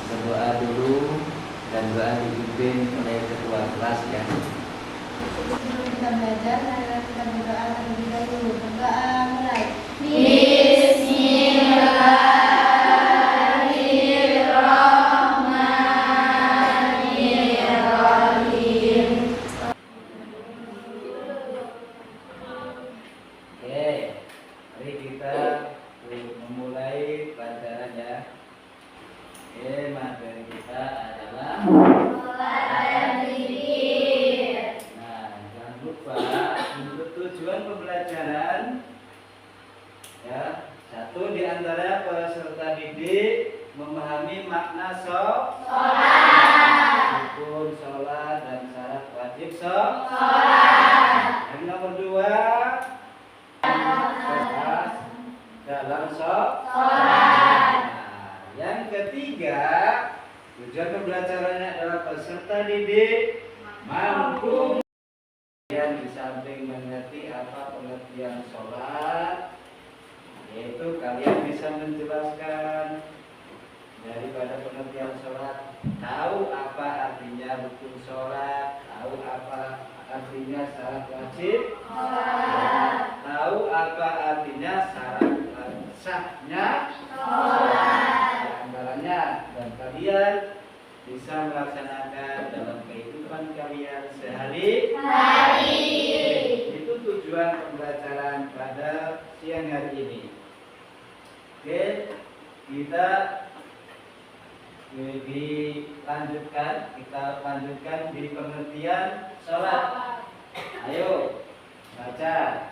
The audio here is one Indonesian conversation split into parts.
berdoa dulu dan doa dipimpin oleh ketua kelas ya. Sebelum kita belajar, marilah kita berdoa terlebih dahulu. Berdoa mulai. Oke, mari kita memulai pelajaran ya. Oke, materi kita adalah Nah, jangan lupa untuk tujuan pembelajaran ya. Satu di antara peserta didik memahami makna rukun sholat dan syarat wajib sholat. Yang nomor dua, ikhlas dalam sholat. Yang ketiga, tujuan pembelajarannya adalah peserta didik mampu yang di samping mengerti apa pengertian sholat, yaitu kalian bisa menjelaskan daripada pengertian sholat, tahu apa artinya rukun sholat, tahu apa artinya syarat wajib sholat, tahu apa artinya syarat sahnya sholat, di antaranya, dan kalian bisa melaksanakan dalam kehidupan kalian sehari-hari. Itu tujuan pembelajaran pada siang hari ini. Oke, kita lanjutkan di pengertian sholat. Ayo baca.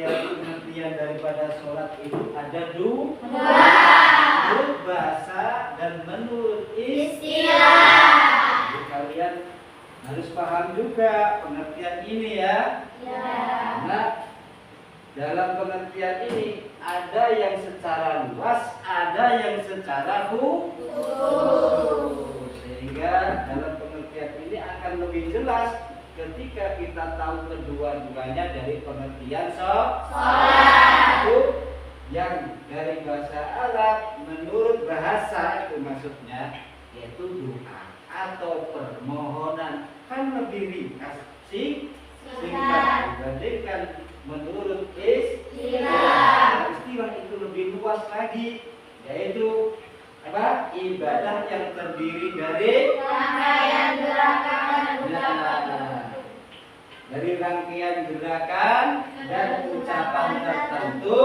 Pengertian daripada sholat itu ada dua, menurut bahasa dan menurut istilah. Jadi kalian harus paham juga pengertian ini ya. Karena dalam pengertian ini ada yang secara luas, ada yang secara khusus. Sehingga dalam pengertian ini akan lebih jelas ketika kita tahu kedua-duanya dari pengertian sholat. Itu yang dari bahasa Arab menurut bahasa itu maksudnya yaitu doa atau permohonan, kan lebih ringkas singkat dibandingkan menurut istilah. Istilah itu lebih luas lagi, yaitu apa? Ibadah yang terdiri dari rangkaian gerakan dan ucapan tertentu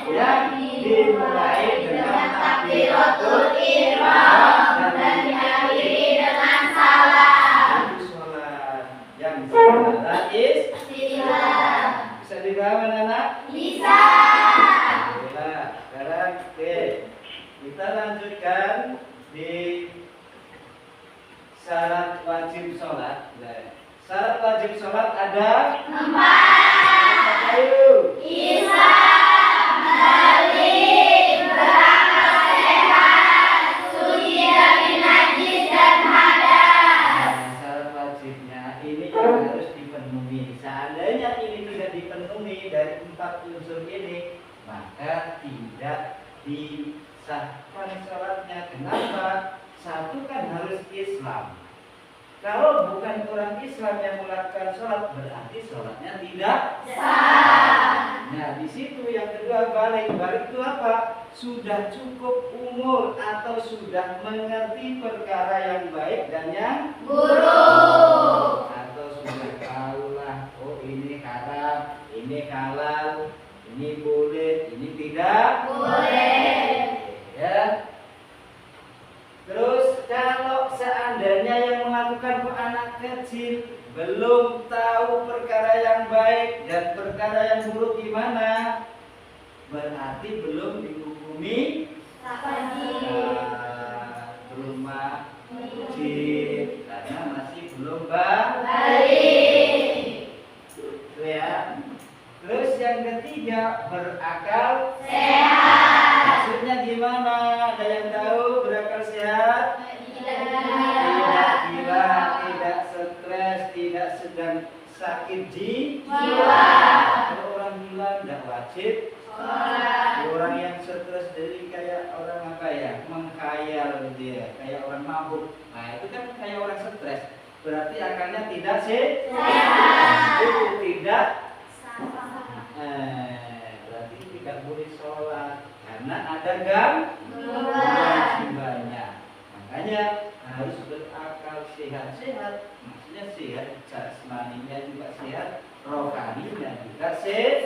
yang dimulai dengan takbiratul ihram dan diakhiri dengan salam. Itu sholat yang secara istilah. Bisa dipahami anak? Bisa. Sekarang kita lanjutkan di syarat wajib sholat. Syarat wajib sholat ada 4. Ayo. Islam, balik, berakal sehat, suci dari najis dan hadas. Syarat wajibnya ini yang harus dipenuhi. Seandainya ini tidak dipenuhi dari 4 unsur ini, maka tidak disahkan sholatnya. Kenapa? Satu kan harus Islam. Kalau bukan orang Islam yang melakukan sholat, berarti sholatnya tidak sah. Nah, di situ yang kedua balik. Balik itu apa? Sudah cukup umur atau sudah mengerti perkara yang baik dan yang buruk. Atau sudah tahulah, oh ini haram, ini halal, ini boleh, ini tidak boleh. Ya. Terus kalau seandainya yang melakukan anak kecil belum tahu perkara yang baik dan perkara yang buruk gimana? Berarti belum dihukumi rumah wajib karena masih belum balik. Itu ya. Terus yang ketiga, berakal sehat. Maksudnya gimana? Ada yang tahu berakal sehat? Tidak gila, tidak stres, tidak sedang sakit jiwa. Kalau orang gila tidak wajib. Orang yang stres jadi kayak orang apa ya? Menghayal dia, kayak orang mabuk. Nah itu kan kayak orang stres. Berarti akalnya tidak sehat. Itu tidak. Berarti tidak boleh sholat karena ada kewajibannya. Makanya harus berakal sehat-sehat. Maksudnya sehat jasmaninya juga sehat, rohaninya juga sehat.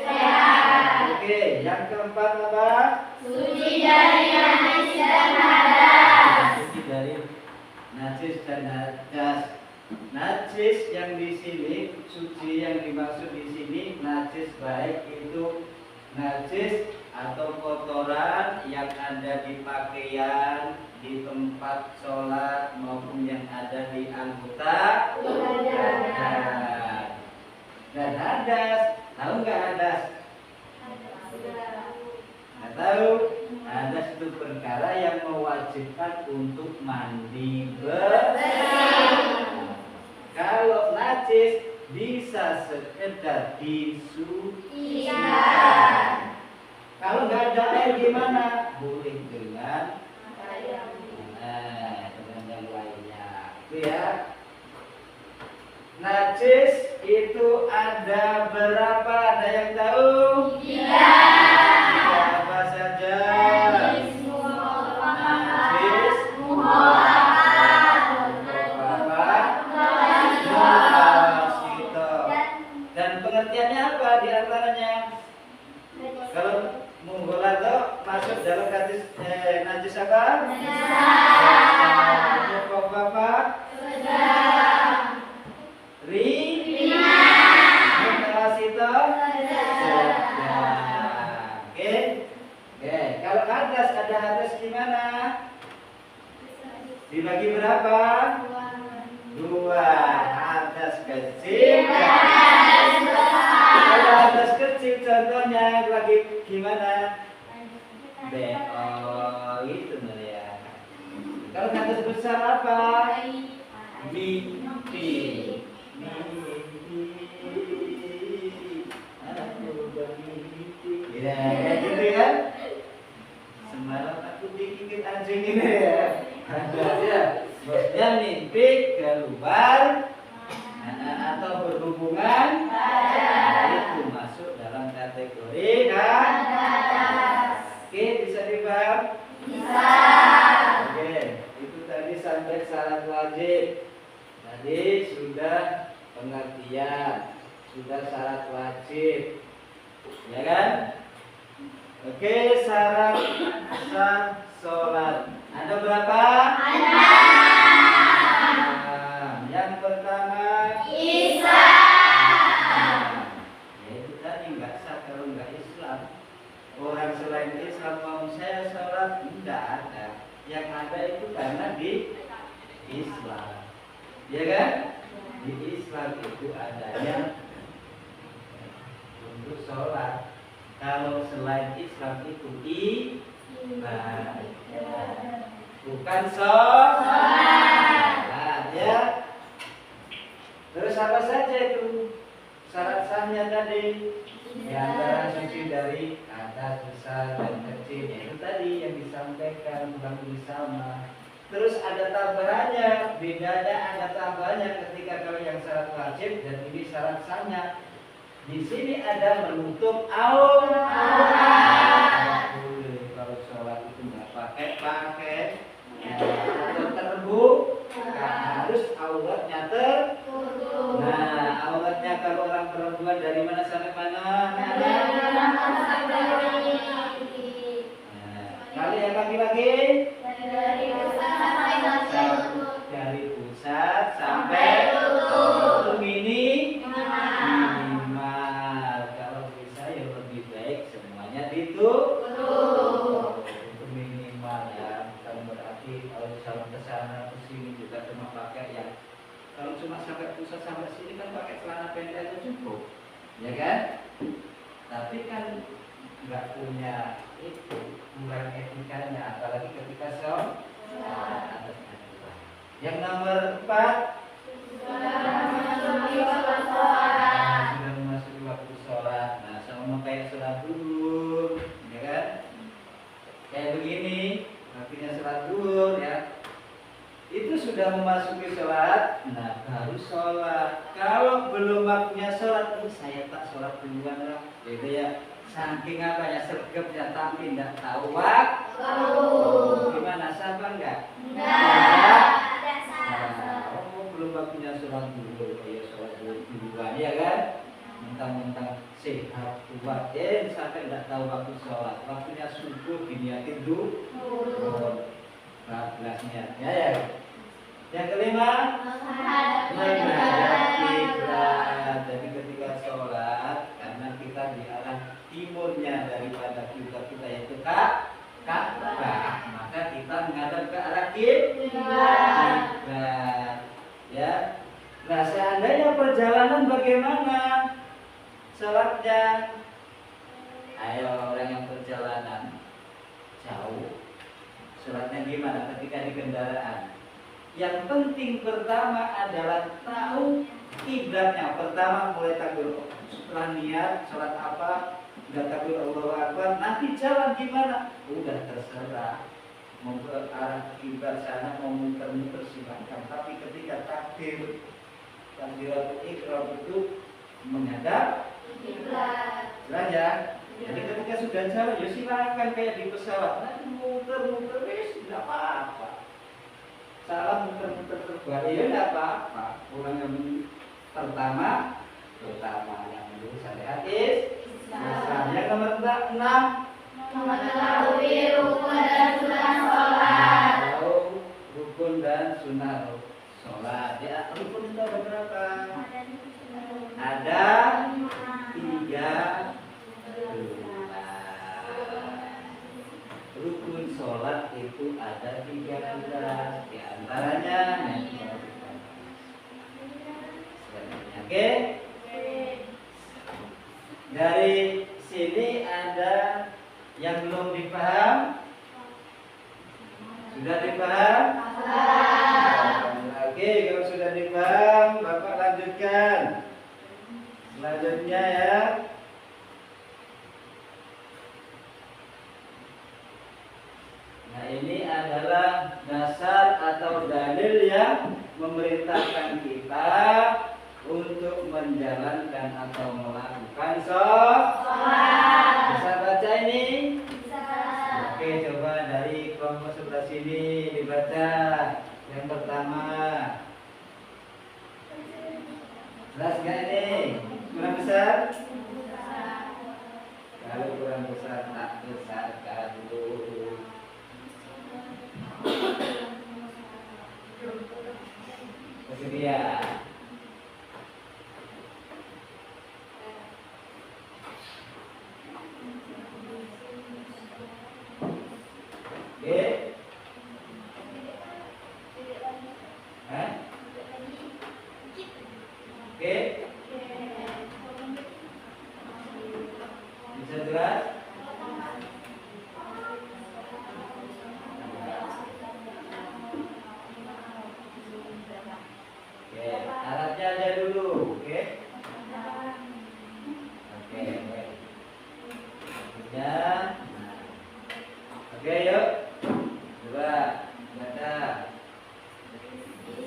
Oke, yang keempat apa? Suci dari najis dan hadas. Suci dari najis dan hadas. Najis yang di sini, suci yang dimaksud di sini, najis baik itu najis atau kotoran yang ada di pakaian, di tempat sholat maupun yang ada di anggota badan. Dan hadas, tahu nggak hadas? Nggak tahu? Hadas itu perkara yang mewajibkan untuk mandi bersih. Kalau najis bisa sekedar disucikan. Kalau nggak ada air gimana? Boleh dengan yang lainnya. Itu ya. Najis itu ada berapa? Ada yang tahu? Apa saja? Najis dan pengertiannya apa di antaranya? Kalau munggolato masuk dalam najis apa? Apa? Munawasito? Oke. Kalau hadas, ada hadas gimana? Dibagi berapa? 2. Hadas kecil. Kalau hadas kecil contohnya lagi gimana? Itu ya. Kalau hadas besar apa? Mimpi. Ya, kayak gitu kan? Semalam aku digigit anjing ini ya. Hadasnya, maksudnya mimpi keluar atau berhubungan, itu masuk dalam kategori hadas. Oke, bisa dipaham? Bisa. Oke, itu tadi sampai syarat wajib. Tadi sudah pengertian, sudah syarat wajib, ya kan? Oke, syarat sah sholat ada berapa? Yang pertama Islam. Ya itu tadi nggak sah kalau nggak Islam. Orang selain Islam mau saya sholat tidak ada. Yang ada itu karena di Islam, ya kan? Di Islam itu adanya untuk sholat. Kalau selain Islam itu ibadah, bukan sholat, ya. Terus apa saja itu syarat sahnya tadi? Di antara suci dari hadas besar dan kecil, itu tadi yang disampaikan kurang lebih sama. Terus ada tambahannya, bedanya ada tambahannya ketika kalau yang syarat wajib dan ini syarat sahnya. Di sini ada menutup aurat. Boleh kalau sholat itu nggak pakai atau terbuka, harus auratnya tertutup. Nah, auratnya kalau orang perempuan dari mana sampai mana? Kalau yang laki-laki? Dari pusat sampai tutup. Ini nggak punya itu kurang etikanya, apalagi ketika sholat. Yang nomor 4, sudah memasuki waktu sholat. Nah, sama kayak sholat duhur, ya kan? Kayak begini, waktunya sholat duhur ya. Itu sudah memasuki sholat, nah baru sholat. Kalau belum waktunya sholat, ini saya tak sholat duluan lah, gitu ya. Saking apanya sergapnya tapi tidak tahu waktu. Gimana, sabar nggak? Enggak. Belum waktunya sholat dulu, ya sholat duluan ya kan? Mentang-mentang sehat kuat, sampai tidak tahu waktu sholat. Waktunya subuh diniatin dulu. 14 niatnya ya. Yang kelima, menghadap kiblat. Jadi ketika sholat, karena kita di arah timurnya daripada kiblat kita yaitu Ka'bah, maka kita menghadap ke arah kiblat. Ya. Nah, seandainya perjalanan bagaimana sholatnya? Ayo orang yang perjalanan jauh, sholatnya gimana ketika di kendaraan? Yang penting pertama adalah tahu kiblatnya. Pertama mulai takbir, setelah niat sholat apa, udah takbir Allahu Akbar, nanti jalan gimana? Udah terserah. Mau ke arah kiblat sana, mau muter-muter silahkan. Tapi ketika takbiratul ihram itu menghadap kiblat. Ya. Jadi ketika sudah jalan, ya silakan kayak di pesawat. Nanti muter-muter, tidak apa-apa. Salah muter-muter terbalik, ya tidak apa-apa. Orang yang pertama yang dulu syariat Islam. Yang nomor 6, mengetahui rukun dan sunnah sholat. tahu rukun dan sunnah sholat. Ya, rukun itu ada berapa? Ada 3. Rukun sholat itu ada 13, di antaranya oke. Dari sini ada yang belum dipaham? Sudah dipaham? Oke, kalau sudah dipaham, Bapak lanjutkan. Selanjutnya ya. Nah, ini adalah dasar atau dalil yang memerintahkan kita untuk menjalankan atau melakukan sholat. Bisa baca ini? Bisa. Oke, coba dari kelompok sebelah sini dibaca. Yang pertama, jelas nggak ini? Kurang besar? Kalau kurang besar, tak besarkan dulu. Bersedia. Oke. Oke. Bisa jelas? Oke, syaratnya aja dulu, oke? Oke, baik. Ya. Oke, yuk. Coba baca.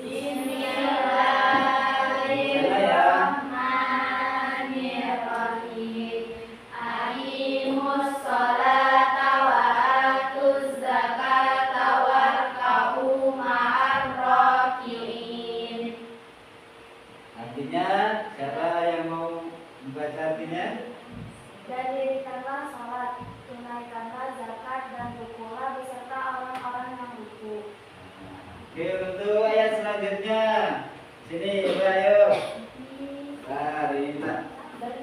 Bismillahirrahmanirrahim. Aqimus sholata wa atuz zakata warka'u ma'ar raki'in. Artinya, siapa yang mau membaca artinya? Dan dirikanlah salat, tunaikanlah zakat, dan rukulah beserta orang-orang yang ruku. Oke, untuk ayat selanjutnya. Sini, Ibu, ayo. Rina.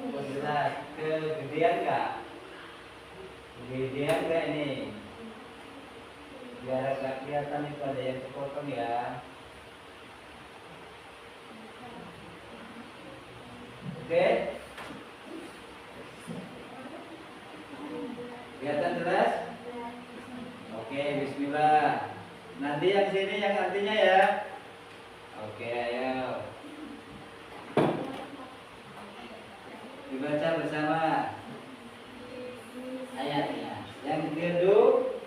Jelas. Kegedean nggak? Kegedean nggak ini? Biar agak kelihatan itu ada yang kepotong ya. Oke. Kelihatan jelas? Oke, bismillah. Nanti yang sini yang artinya ya. Oke, ayo. Dibaca bersama ayatnya. Yang kedua.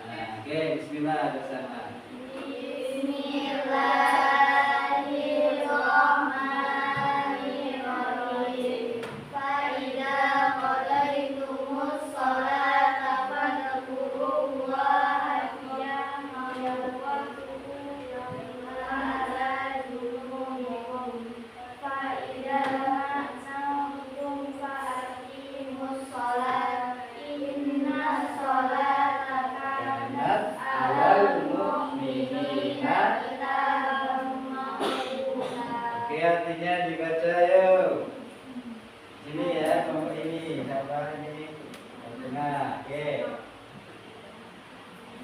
Nah, oke, bismillah bersama. Bismillahirrahmanirrahim. Fa'idza qadaytumus sholata fadhkurullaha qiyaman wa qu'udan wa 'ala junubikum. Fa'idza na'amtum fa'aqimus sholata inna sholata kanat 'alal mu'minina kitaban mawquta. Oke, artinya dibaca yuk. Sini ya, kelompok ini, siapa ini? Yang tengah, oke.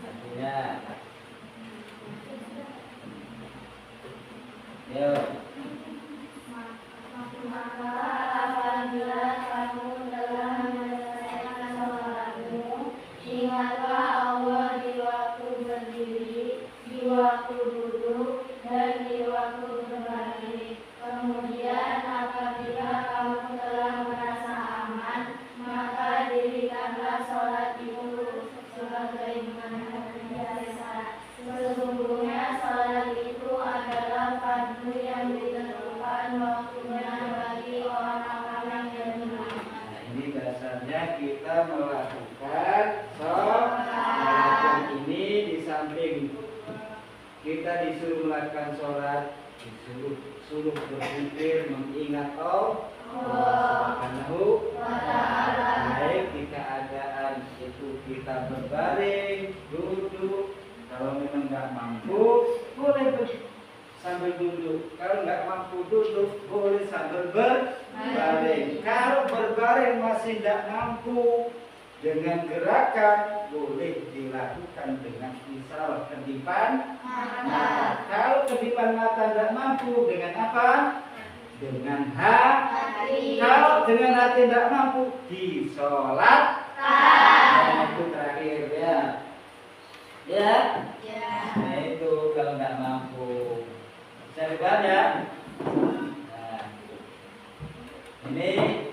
Artinya, yuk. Maka apabila kamu telah menyelesaikan sholatmu, ingatlah Allah di waktu berdiri, di waktu duduk, dan di waktu berbaring. Kemudian apabila kamu telah merasa aman, maka dirikanlah sholat itu sebagaimana biasa. Sesungguhnya sholat itu adalah fardu yang ditentukan waktunya bagi orang-orang yang beriman. Nah, ini dasarnya kita melakukan sholat ini di samping kita disuruh melakukan sholat, disuruh berzikir mengingat Allah Subhanahu wa ta'ala. Baik di keadaan itu kita berbaring, duduk. Kalau memang nggak mampu, boleh sambil duduk. Kalau nggak mampu duduk, boleh sambil berbaring. Kalau berbaring masih tidak mampu dengan gerakan, boleh dilakukan dengan misal kedipan mata. Kalau kedipan mata tidak mampu, dengan apa? Dengan hati. Kalau dengan hati tidak mampu, disolat. Nah, itu terakhir ya. Ya. Nah itu kalau nggak mampu. Bisa dibaca ya. Nah, ini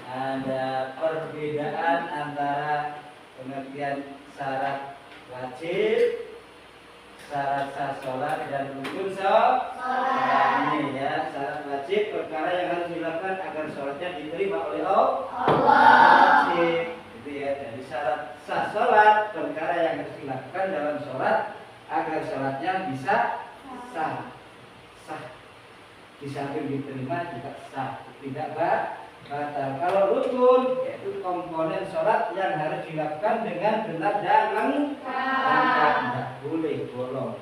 ada perbedaan antara pengertian syarat wajib, syarat sah sholat dan rukun sholat. Ini ya, syarat wajib perkara yang harus dilakukan agar sholatnya diterima oleh Allah. Wajib, gitu ya. Jadi syarat sah sholat perkara yang harus dilakukan dalam sholat agar sholatnya bisa sah. Di samping diterima juga sah, tidak batal. Kalau rukun yaitu komponen sholat yang harus dilakukan dengan benar dan lengkap. Tidak boleh bolong,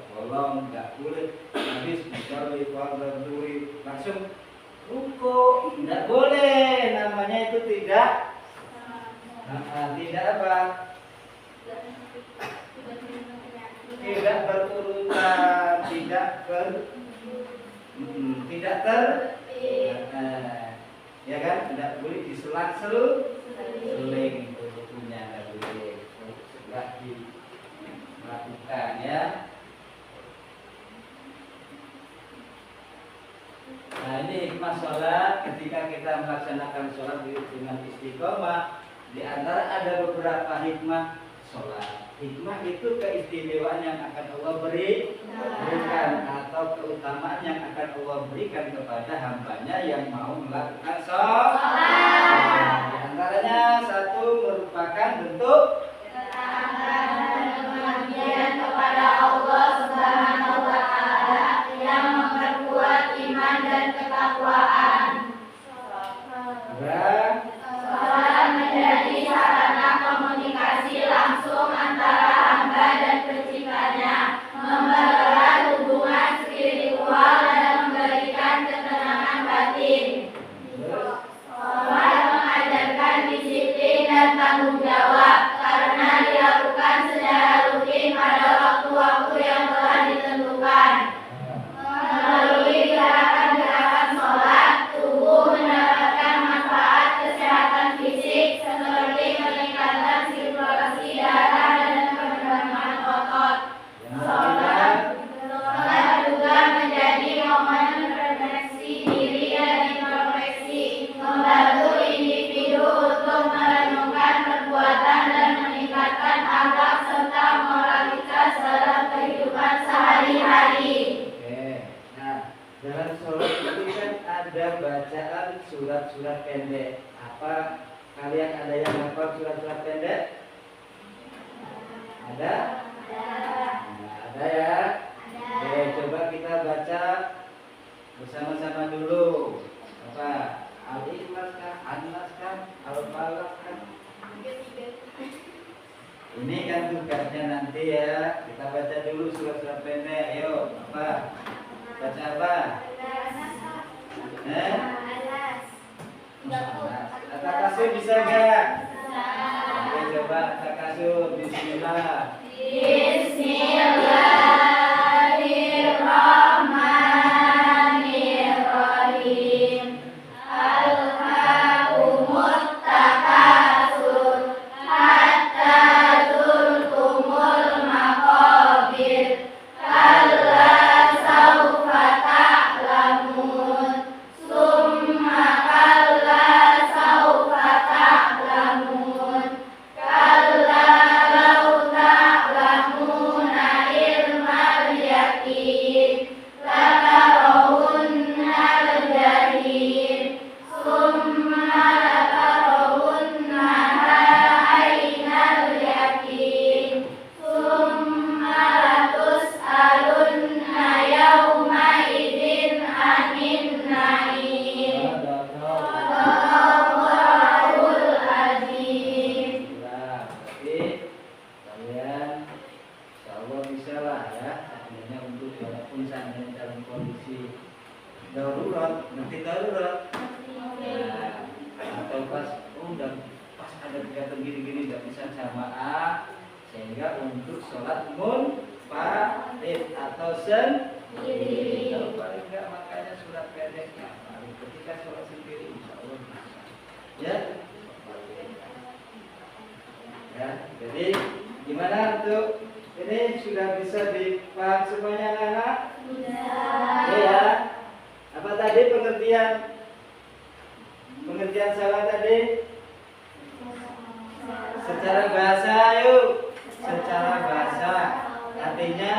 tidak boleh habis misalnya berduri langsung ruku, tidak boleh. Namanya itu tidak apa? Tidak berurutan, tidak ya kan, tidak boleh diselang-seling itu rukunnya, tidak boleh segera dilakukan ya. Nah ini hikmah sholat. Ketika kita melaksanakan sholat dengan istiqomah, di antara ada beberapa hikmah sholat. Hikmah itu keistimewaan yang akan Allah berikan atau keutamaan yang akan Allah berikan kepada hambanya yang mau melakukan sholat. Di antaranya satu, merupakan bentuk pengabdian kepada Allah Subhanahu wa ta'ala yang memperkuat iman dan ketakwaan. Sholat menjadi sarana komunikasi langsung antara hamba dan penciptanya, mempererat hubungan spiritual dan memberikan ketenangan batin. Sholat mengajarkan disiplin dan tanggung jawab karena surat pendek. Apa kalian ada yang hafal surat-surat pendek? Ada? Nah, ada ya? Oke, coba kita baca bersama-sama dulu. Apa? Al-Ikhlas kah? An-Nas kah? Al-Falaq kah? Ini kan tugasnya nanti ya. Kita baca dulu surat-surat pendek. Ayo, apa? Baca apa? Takasur bisa enggak? Oke, coba takasur. Bismillah. Bismillahirrahmanirrahim. Alhaakumut takasur hatta zurtumul maqabir. Kalla saufa ta'lamun. Summa kalla saufa ta'lamun. Kalla law ta'lamuna ilmal yaqin. Latarawunnal jahim. Summa latarawunnaha ainal yaqin. Summa latus'alunna yawma idzin anin na'im. Shadaqallahul azim. Nah, berarti kalian insyaallah bisa lah ya. Sebenarnya untuk walaupun seandainya dalam kondisi darurat, nanti darurat. Nah, atau pas udah pas ada kegiatan gini-gini nggak bisa jamaah, sehingga untuk sholat munfarid atau sendiri. Kalau paling nggak makanya surat pendeknya. Paling ketika sholat sendiri insyaallah bisa. Ya. Ya, jadi gimana untuk ini sudah bisa dipaham semuanya anak-anak? Iya. Apa tadi pengertian salah tadi? Secara bahasa yuk. Secara bahasa artinya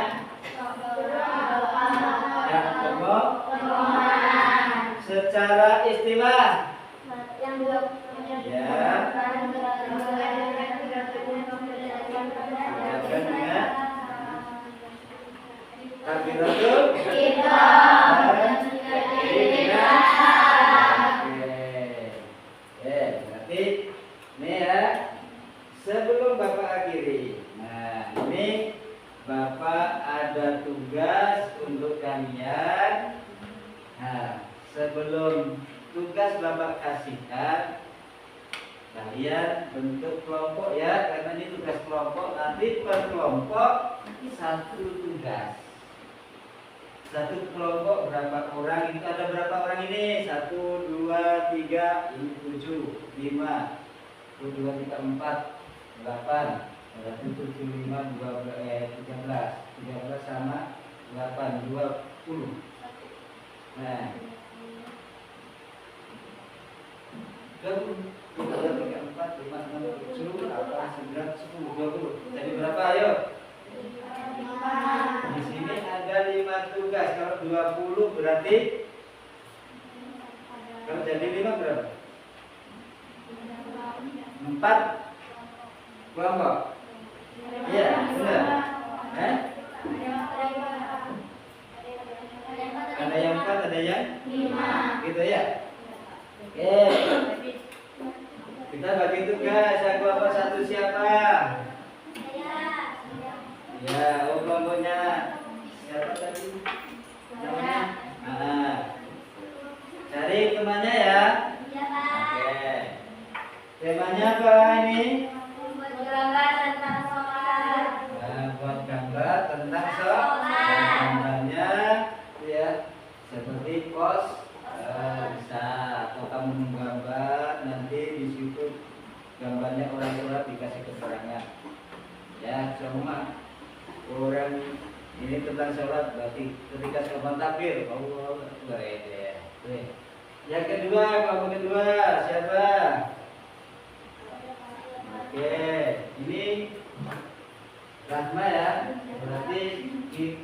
yang kedua. Secara istilah ya. Takbiratul berarti ini ya sebelum Bapak akhiri. Nah, ini Bapak ada tugas untuk kalian. Nah, sebelum tugas Bapak kasihkan, kalian bentuk kelompok ya, karena ini tugas kelompok. Nanti per kelompok satu tugas. Satu kelompok berapa orang? Itu ada berapa orang ini? 1, 2, 3, ini 7, 5, 1, 2, 3, 4, 8. Berarti 7, 5, 13. 13 sama 8, 20. Nah, kita ada 3, 4, 5, 6, 7, 8, 9, 10, 20. Jadi berapa ayo? Di sini ada 5 tugas. Kalau 20 berarti kalau jadi 5 berapa? 4 kelompok. Iya, benar. Ada yang 4, ada yang 5. Gitu ya. Oke. Kita bagi tugas. Yang kelompok 1 siapa? Ya, kelompoknya siapa tadi? Namanya? Cari temannya ya. Oke. Temanya apa ini? Buat gambar tentang sholat. Nah, buat gambar tentang sholat. Gambarnya ya seperti pos bisa atau kamu menggambar nanti di situ gambarnya orang sholat dikasih keterangan. Ya, semua orang ini tentang sholat berarti ketika sholat takbir Allah Akbar ya. Yang kedua, kelompok kedua siapa? Oke, ini Rahma ya. Berarti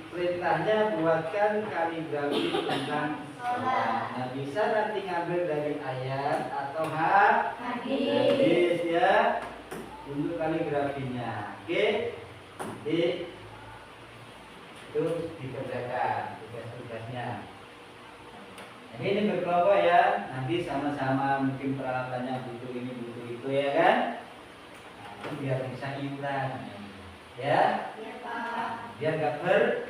perintahnya buatkan kaligrafi tentang Nah, bisa nanti ngambil dari ayat atau hadis ya untuk kaligrafinya. Oke, itu dikerjakan tugas-tugasnya. Jadi ini berkelompok ya, nanti sama-sama mungkin peralatannya butuh ini butuh itu ya kan? Nah, itu biar bisa iuran ya, biar gak berat.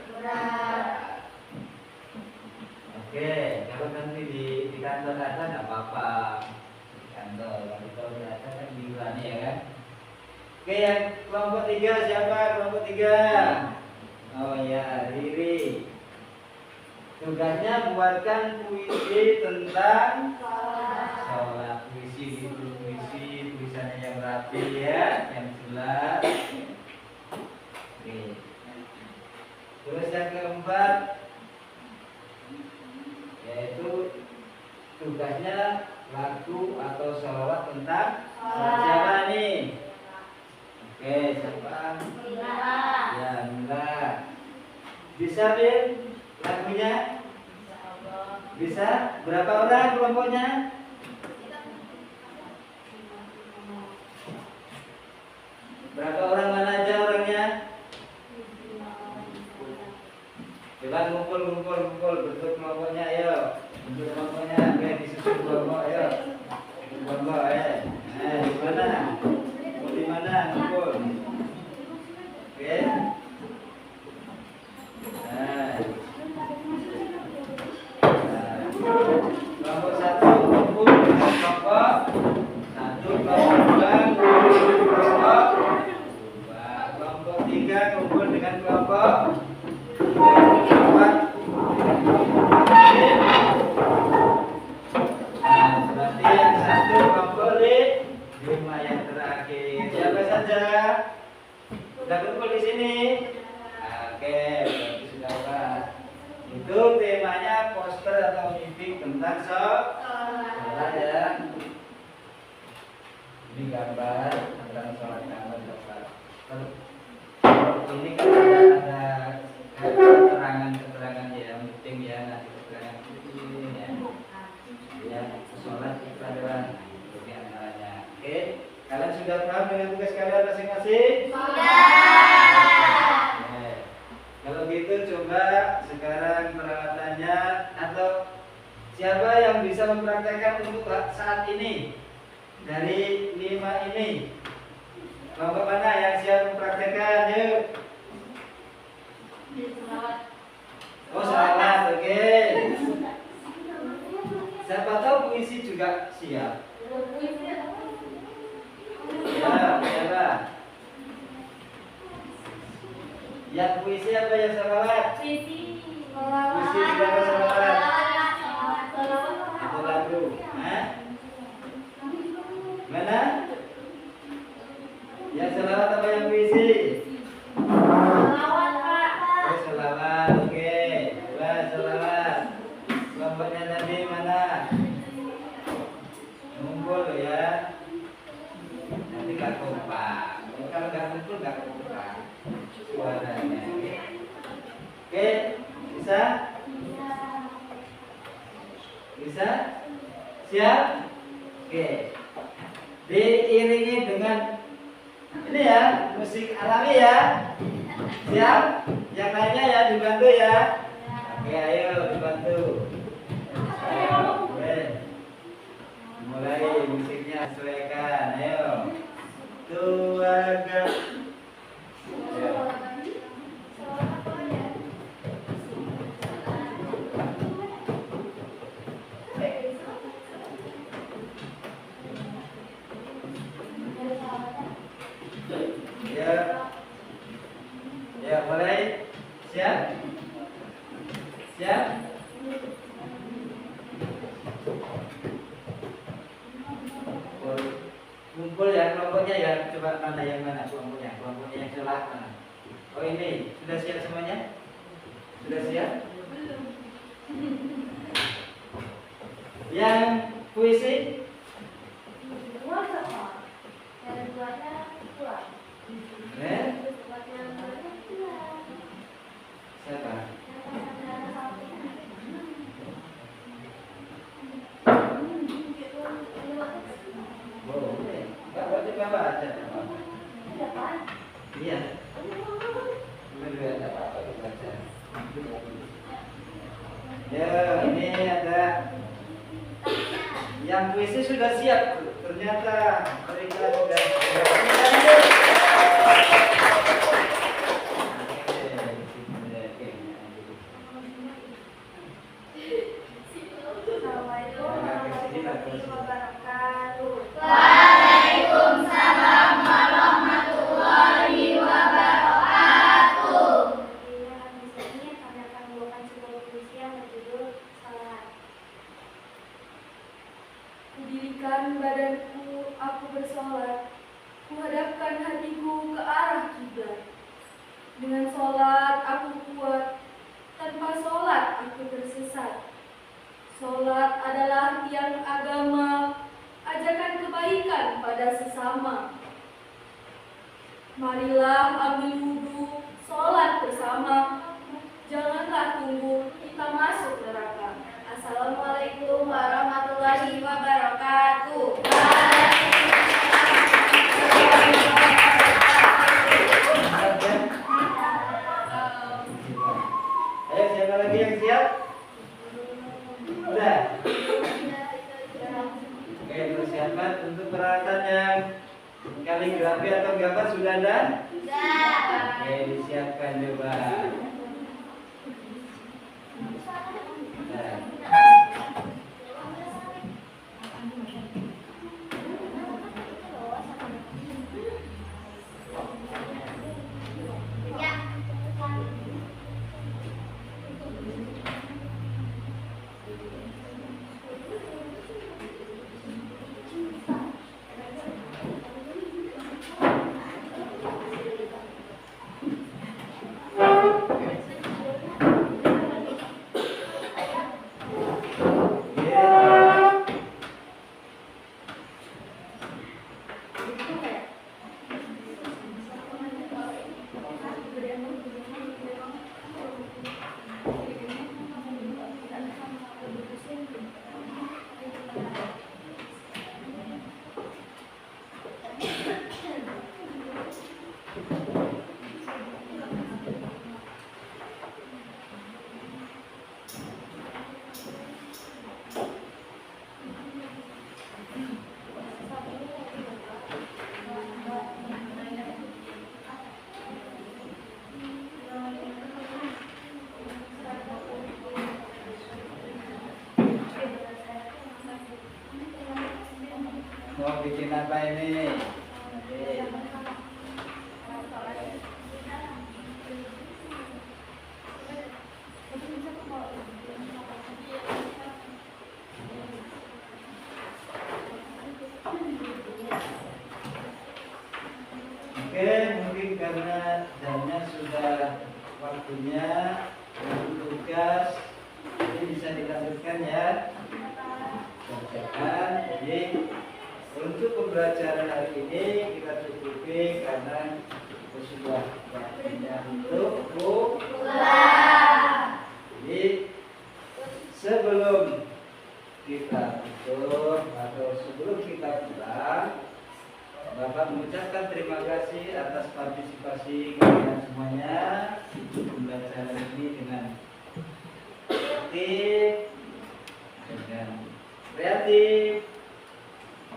Oke, kalau nanti di kantor ada nggak apa-apa, di kantor kalau di ada kan iurannya ya kan? Oke, yang kelompok 3 siapa? Kelompok 3. Oh ya, Riri. Tugasnya buatkan puisi tentang sholat. Puisi itu puisi tulisannya yang rapi ya, yang jelas. Oke. Terus yang keempat yaitu tugasnya lagu atau sholawat tentang siapa nih? Oke, siapa? Ya, Mila. Bisa Bin lagunya? Bisa? Berapa orang kelompoknya? Berapa orang, mana aja orangnya? Coba ngumpul bentuk kelompoknya, ayo. Bentuk kelompoknya, biar disusun kelompok, ayo. Kelompok, di mana? Mau di mana ngumpul? Oke. Kelompok 1 kumpul dengan kelompok 1, kelompok 2 kumpul dengan kelompok 2, kelompok 3 kumpul dengan kelompok 4. Nah, berarti yang 1 kelompok 5 yang terakhir. Siapa saja? Sudah kumpul di sini? Oke, berarti sudah pas. Itu temanya poster atau mimpi tentang sholat ya. Ini gambar tentang sholat sholat. Ini kan ada keterangan yang penting ya, nanti keterangan ini ya. Ya, sholat itu adalah di antaranya. Oke, kalian sudah paham dengan tugas kalian masing-masing? Kalau gitu coba sekarang peralatannya, atau siapa yang bisa mempraktekkan untuk saat ini dari 5 ini? Kelompok mana yang siap mempraktekkan? Yuk. Oh, salah. Oke. Siapa tahu puisi juga siap? Ya, siapa? Yang puisi apa yang salawat? Puisi juga apa salawat? Itu lagu. Mana? Yang salawat apa yang puisi? Salawat, Pak. Oh, salawat. Oke. Coba salawat. Kelompoknya tadi mana? Ngumpul ya. Nanti gak kompak. Kalau gak ngumpul gak kompak suaranya. Oke, bisa? Bisa? Siap? Oke. Diiringi dengan ini ya, musik alami ya. Siap? Yang lainnya ya dibantu ya. Oke, ayo dibantu. Ayo, mulai musiknya sesuaikan. Ayo. Tuaga. Ya, mulai. Siap? Siap? Kumpul ya kelompoknya ya. Coba mana yang mana kelompoknya? Kelompoknya yang sebelah mana? Oh ini, sudah siap semuanya? Sudah siap? Yang puisi? Siapa? bawah aja. Ada Pak? Iya. Dulu ada apa baca. Ya, ini ada yang puisi sudah siap. Ternyata mereka sudah. Assalamualaikum warahmatullahi wabarakatuh. Waalaikumsalam warahmatullahi wabarakatuh. Iya, di sini kami akan membawakan sebuah puisi yang berjudul Salat. Kudirikan badanku, aku bersolat. Kuhadapkan hatiku ke arah kiblat. Dengan solat aku kuat, tanpa solat aku tersesat. Solat adalah tiang agama, ajakan kebaikan pada sesama. Marilah ambil wudhu, solat bersama. Janganlah tunggu kita masuk neraka. Assalamualaikum warahmatullahi wabarakatuh. Ayo, siapa lagi yang siap? Udah. Oke, persiapan untuk peralatan yang kaligrafi atau gambar sudah ada? Oke, disiapkan coba. Nah. Mau bikin apa ini? Oke, mungkin karena jamnya sudah waktunya tugas, jadi bisa dilanjutkan ya. Kerjakan. Jadi untuk pembelajaran hari ini kita cukupi karena itu sudah waktunya untuk pulang. Jadi sebelum kita tutup atau sebelum kita pulang, Bapak mengucapkan terima kasih atas partisipasi kalian semuanya di pembelajaran ini dengan aktif, dengan kreatif,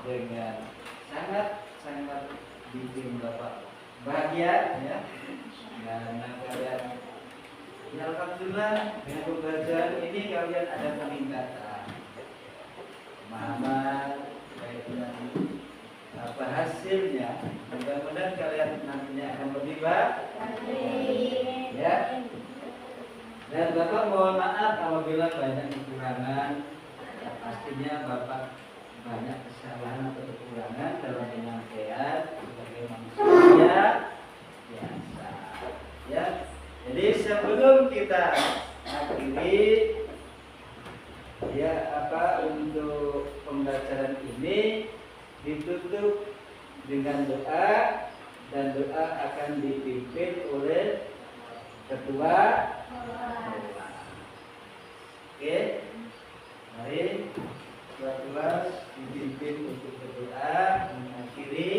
dengan sangat bikin Bapak bahagia ya. Karena kalian ya alhamdulillah dengan pembelajaran ini kalian ada peningkatan pemahaman baik dengan apa hasilnya. Mudah-mudahan kalian nantinya akan lebih baik ya. Dan Bapak mohon maaf apabila banyak kekurangan. Pastinya Bapak banyak kesalahan atau kekurangan dalam penyampaian sebagai manusia biasa ya. Jadi sebelum kita akhiri ya untuk pembelajaran ini ditutup dengan doa, dan doa akan dipimpin oleh ketua. Oke, mari ketua kelas dipimpin untuk berdoa mengakhiri